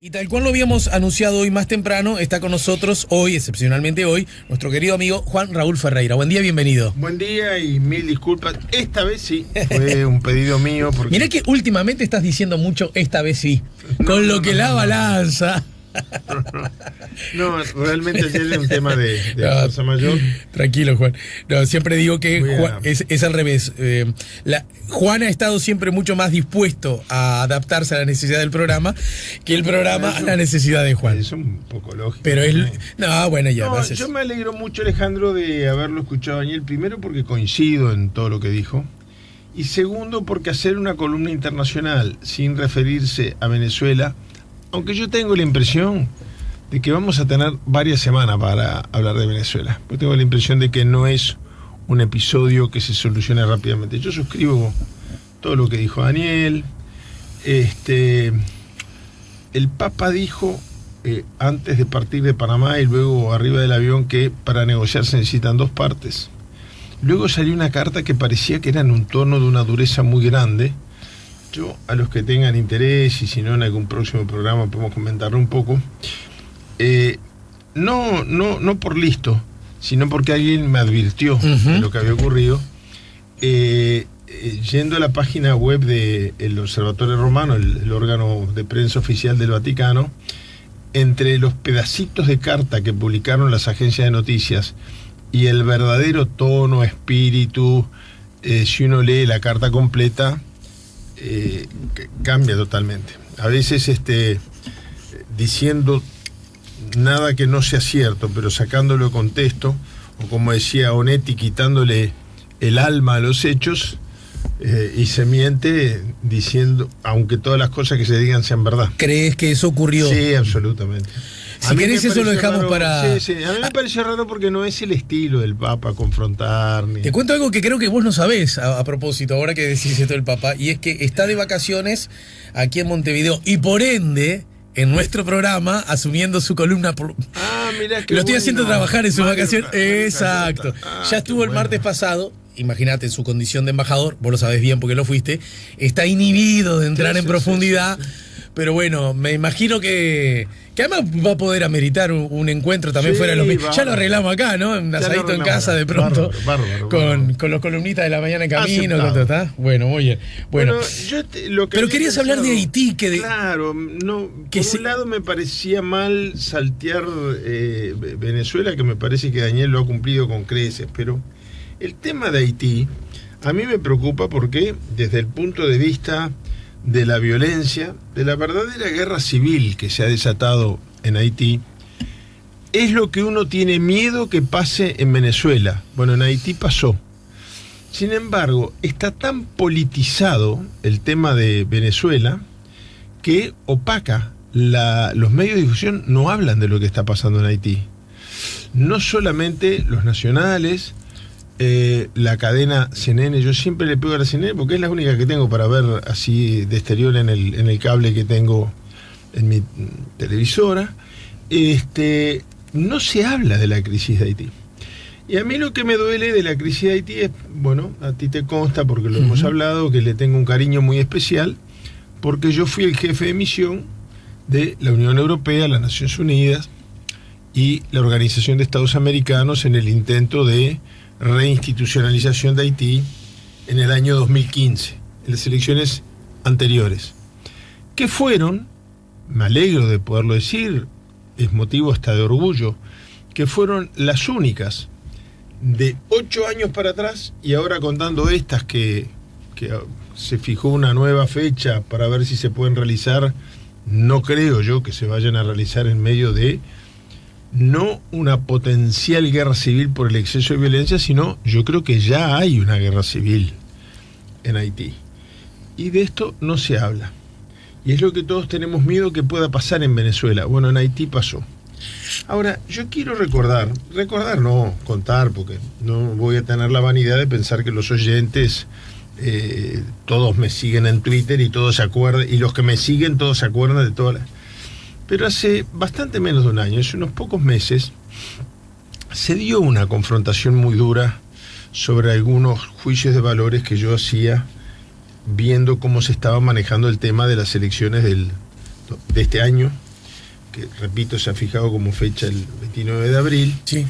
Y tal cual lo habíamos anunciado hoy más temprano, está con nosotros hoy, excepcionalmente hoy, nuestro querido amigo Juan Raúl Ferreira. Buen día, bienvenido. Buen día y mil disculpas. Esta vez sí, fue un pedido mío. Porque... Mirá que últimamente estás diciendo mucho esta vez sí, con lo que la balanza. No, realmente ayer es un tema de fuerza mayor. Tranquilo, Juan. No, siempre digo que Juan, es al revés. Juan ha estado siempre mucho más dispuesto a adaptarse a la necesidad del programa que el programa a la necesidad de Juan. Es un poco lógico. Pero él... No, bueno, ya no, yo me alegro mucho, Alejandro, de haberlo escuchado a Daniel. Primero porque coincido en todo lo que dijo. Y segundo porque hacer una columna internacional sin referirse a Venezuela, aunque yo tengo la impresión de que vamos a tener varias semanas para hablar de Venezuela. Yo tengo la impresión de que no es un episodio que se solucione rápidamente. Yo suscribo todo lo que dijo Daniel. El Papa dijo antes de partir de Panamá y luego arriba del avión que para negociar se necesitan dos partes. Luego salió una carta que parecía que era en un tono de una dureza muy grande. Yo, a los que tengan interés, y si no en algún próximo programa podemos comentarlo un poco, no por listo, sino porque alguien me advirtió de lo que había ocurrido. Yendo a la página web del Observatorio Romano, el órgano de prensa oficial del Vaticano, entre los pedacitos de carta que publicaron las agencias de noticias y el verdadero tono, espíritu, si uno lee la carta completa, cambia totalmente. A veces diciendo nada que no sea cierto, pero sacándolo de contexto, o como decía Onetti, quitándole el alma a los hechos, y se miente diciendo, aunque todas las cosas que se digan sean verdad. ¿Crees que eso ocurrió? Sí, absolutamente. Si querés eso lo dejamos raro, para... Sí, a mí me parece raro porque no es el estilo del Papa confrontar. Te cuento algo que creo que vos no sabés a propósito, ahora que decís esto del Papa, y es que está de vacaciones aquí en Montevideo y por ende, en nuestro programa, asumiendo su columna por... Mirá que lo estoy haciendo trabajar en sus vacaciones. Exacto. Ya estuvo el martes pasado. Imagínate, en su condición de embajador, vos lo sabés bien porque lo fuiste, está inhibido de entrar en profundidad. Sí. Pero bueno, me imagino que además va a poder ameritar un encuentro también fuera de los medios. Ya lo arreglamos acá, ¿no? Un asadito en casa de pronto. Bárbaro. Con los columnistas de la mañana en camino. ¿Está? Bueno, muy bien. Bueno, pero querías hablar de Haití. Claro, no, por un lado me parecía mal saltear Venezuela, que me parece que Daniel lo ha cumplido con creces, pero el tema de Haití a mí me preocupa porque desde el punto de vista de la violencia, de la verdadera guerra civil que se ha desatado en Haití, es lo que uno tiene miedo que pase en Venezuela. Bueno, en Haití pasó. Sin embargo, está tan politizado el tema de Venezuela que opaca. Los medios de difusión no hablan de lo que está pasando en Haití. No solamente los nacionales, la cadena CNN, yo siempre le pego a la CNN porque es la única que tengo para ver así de exterior en el cable que tengo en mi televisora. No se habla de la crisis de Haití. Y a mí lo que me duele de la crisis de Haití es, bueno, a ti te consta porque lo hemos hablado, que le tengo un cariño muy especial, porque yo fui el jefe de misión de la Unión Europea, las Naciones Unidas y la Organización de Estados Americanos en el intento de reinstitucionalización de Haití en el año 2015, en las elecciones anteriores, que fueron, me alegro de poderlo decir, es motivo hasta de orgullo, que fueron las únicas de 8 años para atrás, y ahora contando estas que se fijó una nueva fecha para ver si se pueden realizar, no creo yo que se vayan a realizar en medio de no una potencial guerra civil por el exceso de violencia, sino yo creo que ya hay una guerra civil en Haití. Y de esto no se habla. Y es lo que todos tenemos miedo que pueda pasar en Venezuela. Bueno, en Haití pasó. Ahora, yo quiero contar, porque no voy a tener la vanidad de pensar que los oyentes, todos me siguen en Twitter y todos se acuerdan, y los que me siguen todos se acuerdan de todas las... Pero hace bastante menos de un año, hace unos pocos meses, se dio una confrontación muy dura sobre algunos juicios de valores que yo hacía viendo cómo se estaba manejando el tema de las elecciones de este año que repito se ha fijado como fecha el 29 de abril, sí,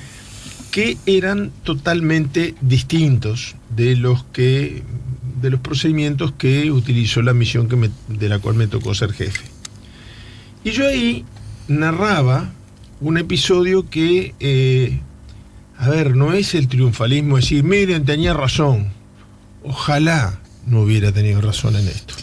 que eran totalmente distintos de los procedimientos que utilizó la misión de la cual me tocó ser jefe. Y yo ahí narraba un episodio que, no es el triunfalismo, es decir, miren, tenía razón. Ojalá no hubiera tenido razón en esto.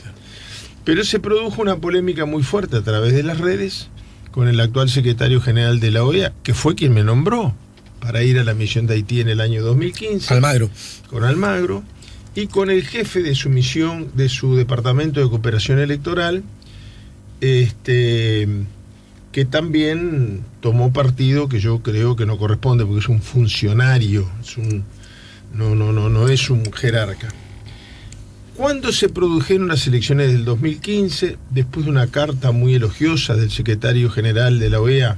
Pero se produjo una polémica muy fuerte a través de las redes con el actual secretario general de la OEA, que fue quien me nombró para ir a la misión de Haití en el año 2015. Almagro. Con Almagro, y con el jefe de su misión, de su departamento de cooperación electoral, que también tomó partido que yo creo que no corresponde, porque es un funcionario, no es un jerarca. Cuando se produjeron las elecciones del 2015, después de una carta muy elogiosa del secretario general de la OEA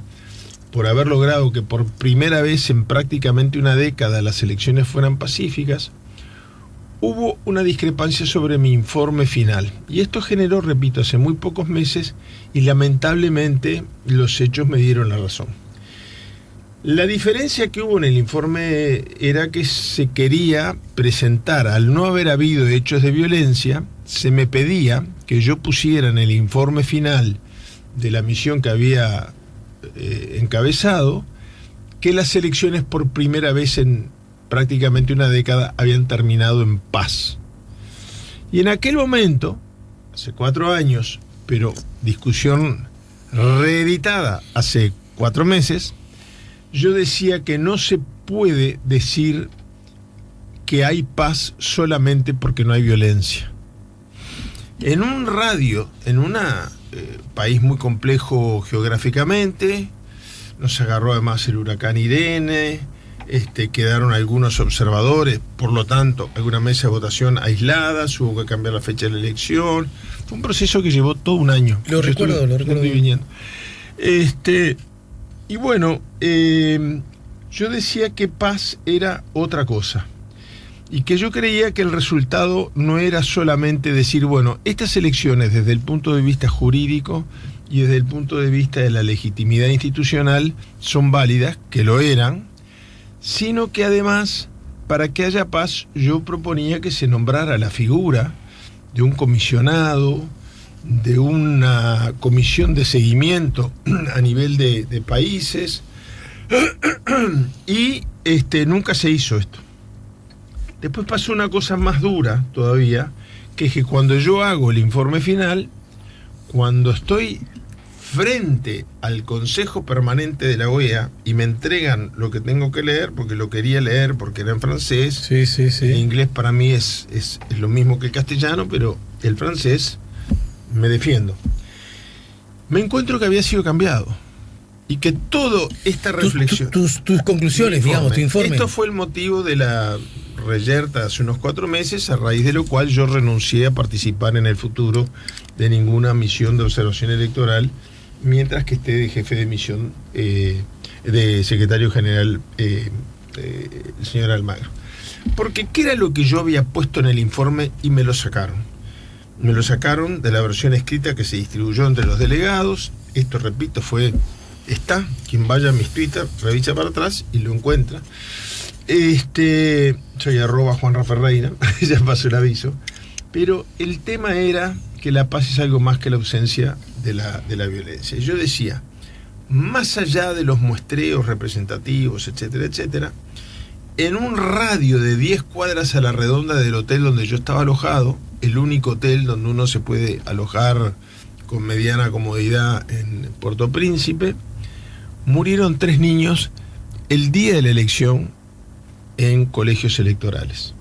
por haber logrado que por primera vez en prácticamente una década las elecciones fueran pacíficas, hubo una discrepancia sobre mi informe final. Y esto generó, repito, hace muy pocos meses, y lamentablemente los hechos me dieron la razón. La diferencia que hubo en el informe era que se quería presentar, al no haber habido hechos de violencia, se me pedía que yo pusiera en el informe final de la misión que había encabezado, que las elecciones por primera vez en prácticamente una década habían terminado en paz. Y en aquel momento, hace 4 años, pero discusión reeditada hace 4 meses, yo decía que no se puede decir que hay paz solamente porque no hay violencia. En un radio, en un país muy complejo geográficamente, nos agarró además el huracán Irene, quedaron algunos observadores, por lo tanto, alguna mesa de votación aisladas, hubo que cambiar la fecha de la elección. Fue un proceso que llevó todo un año. Lo recuerdo. Viniendo. Y bueno, yo decía que paz era otra cosa. Y que yo creía que el resultado no era solamente decir, bueno, estas elecciones desde el punto de vista jurídico y desde el punto de vista de la legitimidad institucional son válidas, que lo eran, sino que además, para que haya paz, yo proponía que se nombrara la figura de un comisionado, de una comisión de seguimiento a nivel de países, y nunca se hizo esto. Después pasó una cosa más dura todavía, que es que cuando yo hago el informe final, cuando estoy frente al Consejo Permanente de la OEA y me entregan lo que tengo que leer, porque lo quería leer porque era en francés, sí. El inglés para mí es lo mismo que el castellano, pero el francés me defiendo. Me encuentro que había sido cambiado y que toda esta reflexión... Tus conclusiones, digamos, tu informe. Esto fue el motivo de la reyerta hace unos 4 meses, a raíz de lo cual yo renuncié a participar en el futuro de ninguna misión de observación electoral, mientras que esté de jefe de misión, de secretario general, el señor Almagro. Porque ¿qué era lo que yo había puesto en el informe y me lo sacaron? Me lo sacaron de la versión escrita que se distribuyó entre los delegados. Esto, repito, está, quien vaya a mis Twitter, revisa para atrás y lo encuentra. Soy @JuanRaFerreira, ya pasó el aviso. Pero el tema era que la paz es algo más que la ausencia de la violencia. Yo decía, más allá de los muestreos representativos, etcétera, etcétera, en un radio de 10 cuadras a la redonda del hotel donde yo estaba alojado, el único hotel donde uno se puede alojar con mediana comodidad en Puerto Príncipe, murieron 3 niños el día de la elección en colegios electorales.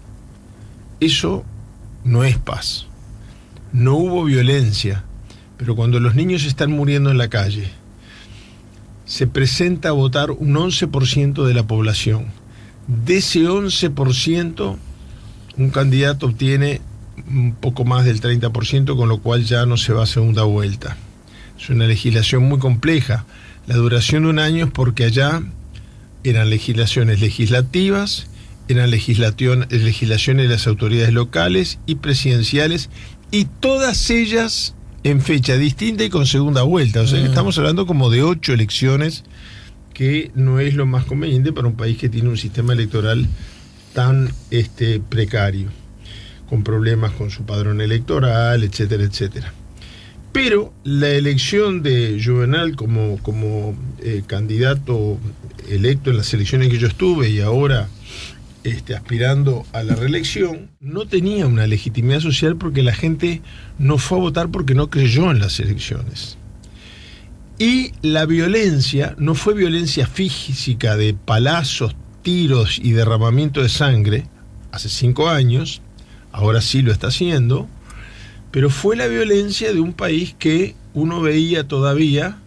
Eso no es paz. No hubo violencia, pero cuando los niños están muriendo en la calle, se presenta a votar un 11% de la población. De ese 11%, un candidato obtiene un poco más del 30%, con lo cual ya no se va a segunda vuelta. Es una legislación muy compleja. La duración de un año es porque allá eran legislaciones legislativas, eran legislaciones de las autoridades locales y presidenciales, y todas ellas en fecha distinta y con segunda vuelta. O sea que estamos hablando como de 8 elecciones, que no es lo más conveniente para un país que tiene un sistema electoral tan precario, con problemas con su padrón electoral, etcétera, etcétera. Pero la elección de Juvenal como candidato electo en las elecciones que yo estuve y ahora aspirando a la reelección, no tenía una legitimidad social porque la gente no fue a votar porque no creyó en las elecciones. Y la violencia no fue violencia física de palazos, tiros y derramamiento de sangre hace 5 años, ahora sí lo está haciendo, pero fue la violencia de un país que uno veía todavía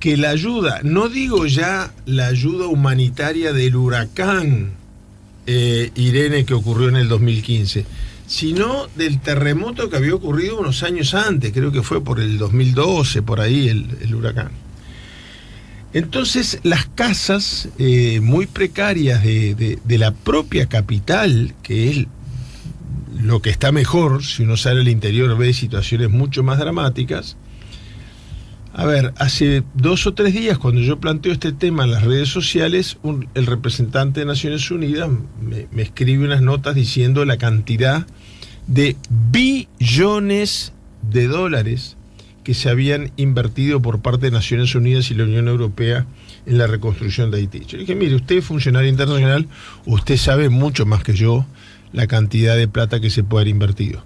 que la ayuda, no digo ya la ayuda humanitaria del huracán Irene que ocurrió en el 2015, sino del terremoto que había ocurrido unos años antes, creo que fue por el 2012, por ahí el huracán. Entonces las casas muy precarias de la propia capital, que es lo que está mejor, si uno sale al interior ve situaciones mucho más dramáticas. A ver, hace 2 o 3 días cuando yo planteo este tema en las redes sociales, el representante de Naciones Unidas me escribe unas notas diciendo la cantidad de billones de dólares que se habían invertido por parte de Naciones Unidas y la Unión Europea en la reconstrucción de Haití. Yo dije, mire, usted es funcionario internacional, usted sabe mucho más que yo la cantidad de plata que se puede haber invertido.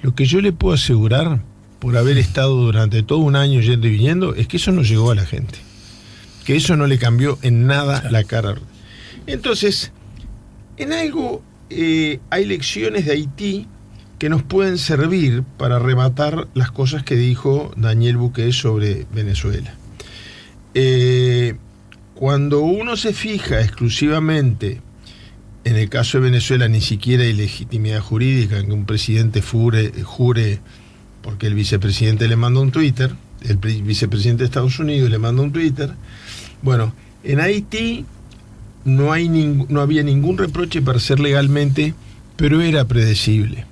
Lo que yo le puedo asegurar, por haber estado durante todo un año yendo y viniendo, es que eso no llegó a la gente, que eso no le cambió en nada la cara. Entonces, en algo hay lecciones de Haití que nos pueden servir para rematar las cosas que dijo Daniel Bukele sobre Venezuela. Cuando uno se fija exclusivamente en el caso de Venezuela, ni siquiera hay legitimidad jurídica en que un presidente jure porque el vicepresidente le manda un Twitter, el vicepresidente de Estados Unidos le manda un Twitter. Bueno, en Haití no había ningún reproche para ser legalmente, pero era predecible.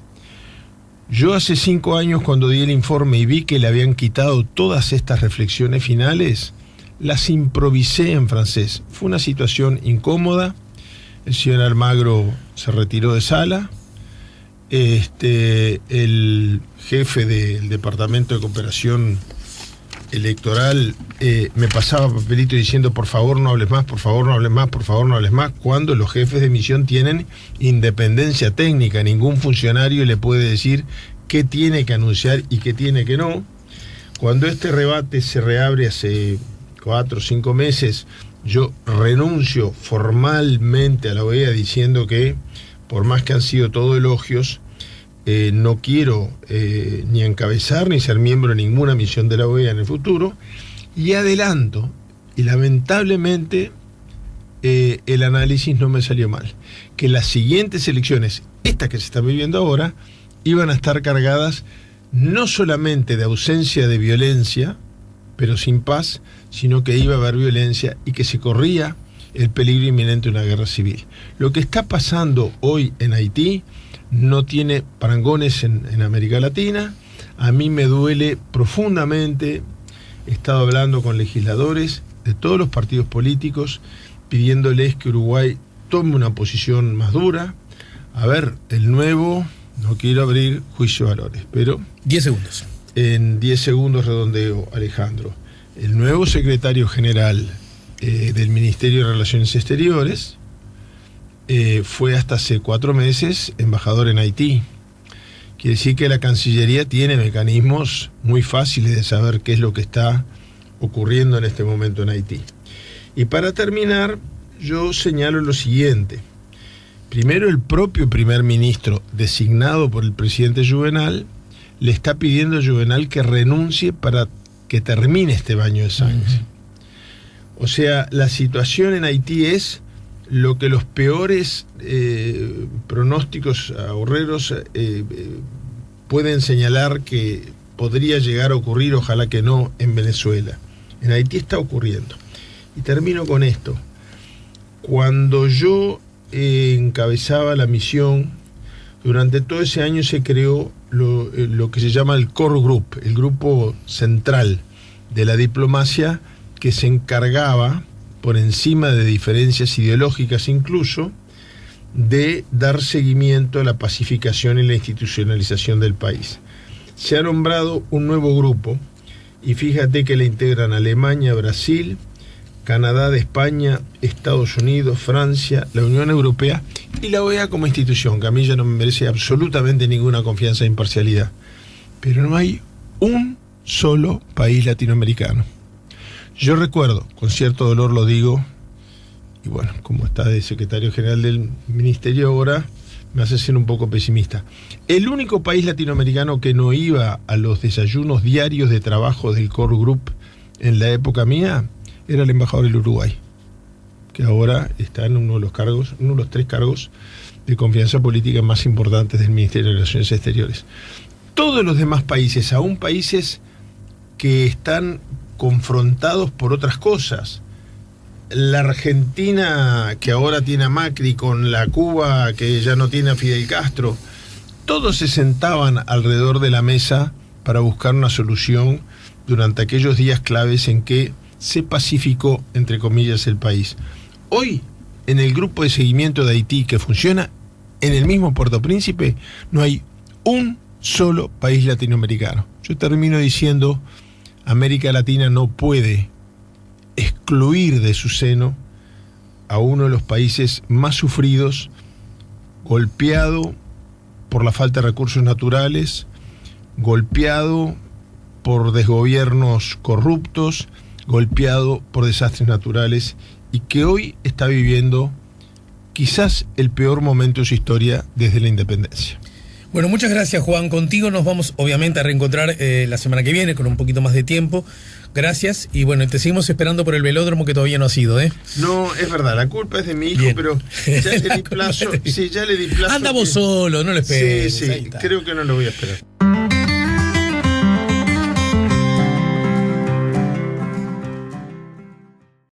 Yo hace 5 años, cuando di el informe y vi que le habían quitado todas estas reflexiones finales, las improvisé en francés. Fue una situación incómoda. El señor Almagro se retiró de sala. El jefe del Departamento de Cooperación Electoral me pasaba papelito diciendo por favor no hables más, por favor no hables más, por favor no hables más, cuando los jefes de misión tienen independencia técnica. Ningún funcionario le puede decir qué tiene que anunciar y qué tiene que no. Cuando este debate se reabre hace 4 o 5 meses, yo renuncio formalmente a la OEA diciendo que, por más que han sido todo elogios, no quiero ni encabezar ni ser miembro de ninguna misión de la OEA en el futuro, y adelanto, y lamentablemente el análisis no me salió mal, que las siguientes elecciones, estas que se están viviendo ahora, iban a estar cargadas no solamente de ausencia de violencia, pero sin paz, sino que iba a haber violencia y que se corría el peligro inminente de una guerra civil. Lo que está pasando hoy en Haití no tiene parangones en América Latina. A mí me duele profundamente. He estado hablando con legisladores de todos los partidos políticos, pidiéndoles que Uruguay tome una posición más dura. A ver, el nuevo, no quiero abrir juicio de valores, pero 10 segundos. En 10 segundos redondeo, Alejandro. El nuevo secretario general del Ministerio de Relaciones Exteriores fue hasta hace 4 meses embajador en Haití. Quiere decir que la Cancillería tiene mecanismos muy fáciles de saber qué es lo que está ocurriendo en este momento en Haití. Y para terminar, yo señalo lo siguiente. Primero, el propio primer ministro, designado por el presidente Juvenal, le está pidiendo a Juvenal que renuncie para que termine este baño de sangre. O sea, la situación en Haití es lo que los peores pronósticos ahorreros pueden señalar que podría llegar a ocurrir, ojalá que no, en Venezuela. En Haití está ocurriendo. Y termino con esto. Cuando yo encabezaba la misión, durante todo ese año se creó lo que se llama el Core Group, el grupo central de la diplomacia, que se encargaba, por encima de diferencias ideológicas incluso, de dar seguimiento a la pacificación y la institucionalización del país. Se ha nombrado un nuevo grupo, y fíjate que le integran Alemania, Brasil, Canadá de España, Estados Unidos, Francia, la Unión Europea y la OEA como institución, que a mí ya no me merece absolutamente ninguna confianza e imparcialidad. Pero no hay un solo país latinoamericano. Yo recuerdo, con cierto dolor lo digo, y bueno, como está de secretario general del ministerio ahora, me hace ser un poco pesimista. El único país latinoamericano que no iba a los desayunos diarios de trabajo del Core Group en la época mía era el embajador del Uruguay, que ahora está en uno de los 3 cargos de confianza política más importantes del Ministerio de Relaciones Exteriores. Todos los demás países, aún países que están confrontados por otras cosas, la Argentina que ahora tiene a Macri con la Cuba que ya no tiene a Fidel Castro, todos se sentaban alrededor de la mesa para buscar una solución durante aquellos días claves en que se pacificó, entre comillas, el país. Hoy, en el grupo de seguimiento de Haití que funciona en el mismo Puerto Príncipe, no hay un solo país latinoamericano. Yo termino diciendo, América Latina no puede excluir de su seno a uno de los países más sufridos, golpeado por la falta de recursos naturales, golpeado por desgobiernos corruptos, golpeado por desastres naturales y que hoy está viviendo quizás el peor momento de su historia desde la independencia. Bueno, muchas gracias, Juan. Contigo nos vamos obviamente a reencontrar la semana que viene con un poquito más de tiempo. Gracias y bueno, te seguimos esperando por el velódromo que todavía no ha sido, ¿eh? No, es verdad, la culpa es de mi hijo, bien. Pero ya le di plazo. Sí, ya le di plazo. Anda vos solo, no lo esperes. Sí, creo que no lo voy a esperar.